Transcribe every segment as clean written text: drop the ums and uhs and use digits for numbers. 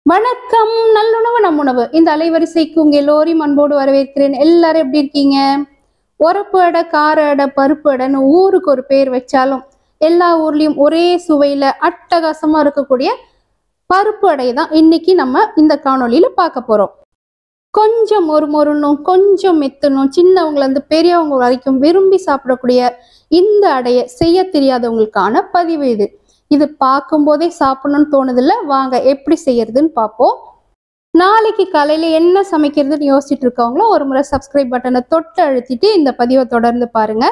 வணக்கம். நல்லுணவு நம்முணவு இந்த அலைவரிசைக்கு உங்க எல்லோரையும் அன்போடு வரவேற்கிறேன். எல்லாரும் எப்படி இருக்கீங்க? உரப்பு அடை, கார அடை, பருப்பு அடைன்னு ஊருக்கு ஒரு பேர் வச்சாலும் எல்லா ஊர்லயும் ஒரே சுவையில அட்டகாசமா இருக்கக்கூடிய பருப்பு அடை தான் இன்னைக்கு நம்ம இந்த காணொலியில பார்க்க போறோம். கொஞ்சம் மொறுமொறுனும் கொஞ்சம் மெத்தனும் சின்னவங்கள இருந்து பெரியவங்க வரைக்கும் விரும்பி சாப்பிடக்கூடிய இந்த அடைய செய்ய தெரியாதவங்களுக்கான பதிவு இது. இது பார்க்கும் போதே சாப்பிடணும்னு தோணுதில்ல. வாங்க எப்படி செய்யறதுன்னு பார்ப்போம். நாளைக்கு காலையில என்ன சமைக்கிறதுன்னு யோசிச்சுட்டு இருக்கவங்களும் ஒரு முறை சப்ஸ்கிரைப் பட்டனை தொட்டு அழுத்திட்டு இந்த பதிவை தொடர்ந்து பாருங்க.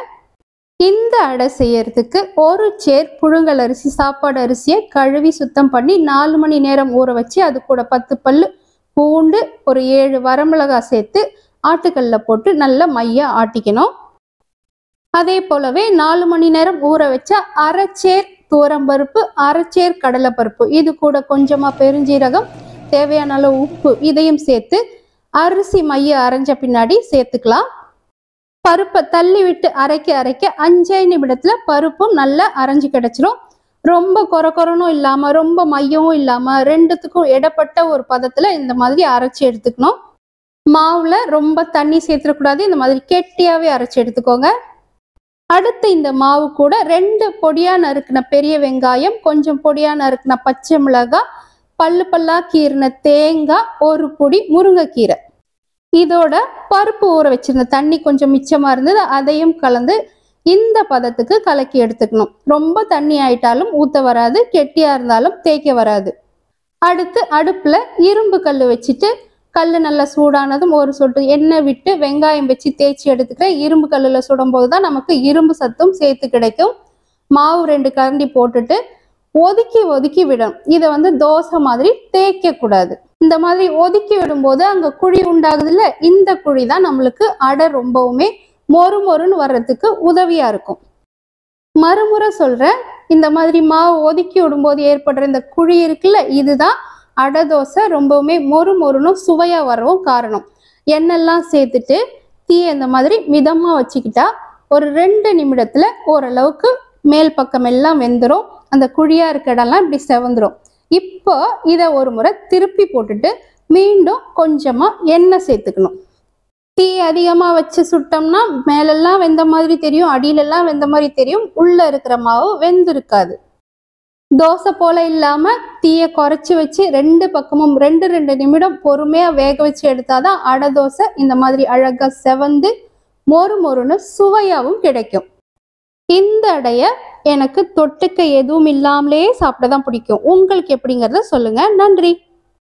இந்த அடை செய்யறதுக்கு ஒரு சேர் புழுங்கல் அரிசி, சாப்பாடு அரிசியை கழுவி சுத்தம் பண்ணி 4 மணி நேரம் ஊற வச்சு அது கூட 10 பல்லு பூண்டு, ஒரு 7 வரமிளகாய் சேர்த்து ஆட்டுக்கல்ல போட்டு நல்லா மையா ஆட்டிக்கணும். அதே போலவே 4 மணி நேரம் ஊற வச்ச அரைச்சேர் துவரம்பருப்பு, அரைச்சேர் கடலைப்பருப்பு, இது கூட கொஞ்சமா பெருஞ்சீரகம், தேவையான அளவு உப்பு இதையும் சேர்த்து அரிசி மைய அரைஞ்ச பின்னாடி சேர்த்துக்கலாம். பருப்பை தள்ளி விட்டு அரைக்க 5 நிமிடத்துல பருப்பும் நல்லா அரைஞ்சு கிடைச்சிரும். ரொம்ப கொரகொரனும் இல்லாம ரொம்ப மையமும் இல்லாம ரெண்டுத்துக்கும் இடப்பட்ட ஒரு பதத்துல இந்த மாதிரி அரைச்சி எடுத்துக்கணும். மாவுல ரொம்ப தண்ணி சேர்த்துடக்கூடாது. இந்த மாதிரி கெட்டியாவே அரைச்சி எடுத்துக்கோங்க. அடுத்து இந்த மாவு கூட 2 பொடியா நறுக்கின பெரிய வெங்காயம், கொஞ்சம் பொடியா நறுக்கின பச்சை மிளகாய், பல்லு பல்லா கீறின தேங்காய், ஒரு பொடி முருங்கைக்கீரை, இதோட பருப்பு ஊற வச்சிருந்த தண்ணி கொஞ்சம் மிச்சமா இருந்தது, அதையும் கலந்து இந்த பதத்துக்கு கலக்கி எடுத்துக்கணும். ரொம்ப தண்ணி ஆயிட்டாலும் ஊத்த வராது, கெட்டியா இருந்தாலும் தேய்க்க வராது. அடுத்து அடுப்புல இரும்பு கல் வச்சுட்டு கல் நல்லா சூடானதும் ஒரு சொட்டு எண்ணெய் விட்டு வெங்காயம் வச்சு தேய்ச்சி எடுத்துக்கிறேன். இரும்பு கல்லில் சுடும்போது தான் நமக்கு இரும்பு சத்தும் சேர்த்து கிடைக்கும். மாவு 2 கரண்டி போட்டுட்டு ஒதுக்கி விடணும். இதை தோசை மாதிரி தேய்க்க கூடாது. இந்த மாதிரி ஒதுக்கி விடும்போது அங்க குழி உண்டாகுதுல்ல, இந்த குழி தான் நம்மளுக்கு அடை ரொம்பவுமே மொறுன்னு வர்றதுக்கு உதவியா இருக்கும். மறுமுறை சொல்றேன், இந்த மாதிரி மாவு ஒதுக்கி விடும்போது ஏற்படுற இந்த குழி இருக்குல்ல, இதுதான் அடை தோசை ரொம்பவுமே மொறுன்னு சுவையா வரவும் காரணம். எண்ணெய்லாம் சேர்த்துட்டு தீயை இந்த மாதிரி மிதமா வச்சுக்கிட்டா ஒரு 2 நிமிடத்துல ஓரளவுக்கு மேல் பக்கம் எல்லாம் வெந்துடும். அந்த குழியா இருக்க இடம்லாம் இப்படி செவந்துடும். இப்போ இதை ஒரு முறை திருப்பி போட்டுட்டு மீண்டும் கொஞ்சமா எண்ணெய் சேர்த்துக்கணும். தீ அதிகமா வச்சு சுட்டோம்னா மேலெல்லாம் வெந்த மாதிரி தெரியும், அடியிலெல்லாம் வெந்த மாதிரி தெரியும், உள்ள இருக்கிற மாவு வெந்திருக்காது. தோசை போல இல்லாம தீயை குறைச்சி வச்சு 2 பக்கமும் 2 நிமிடம் பொறுமையா வேக வச்சு எடுத்தாதான் அடை தோசை இந்த மாதிரி அழகா செவந்து மொறுன்னு சுவையாவும் கிடைக்கும். இந்த அடைய எனக்கு தொட்டுக்க எதுவும் இல்லாமலே சாப்பிட தான் பிடிக்கும். உங்களுக்கு எப்படிங்கிறத சொல்லுங்க. நன்றி.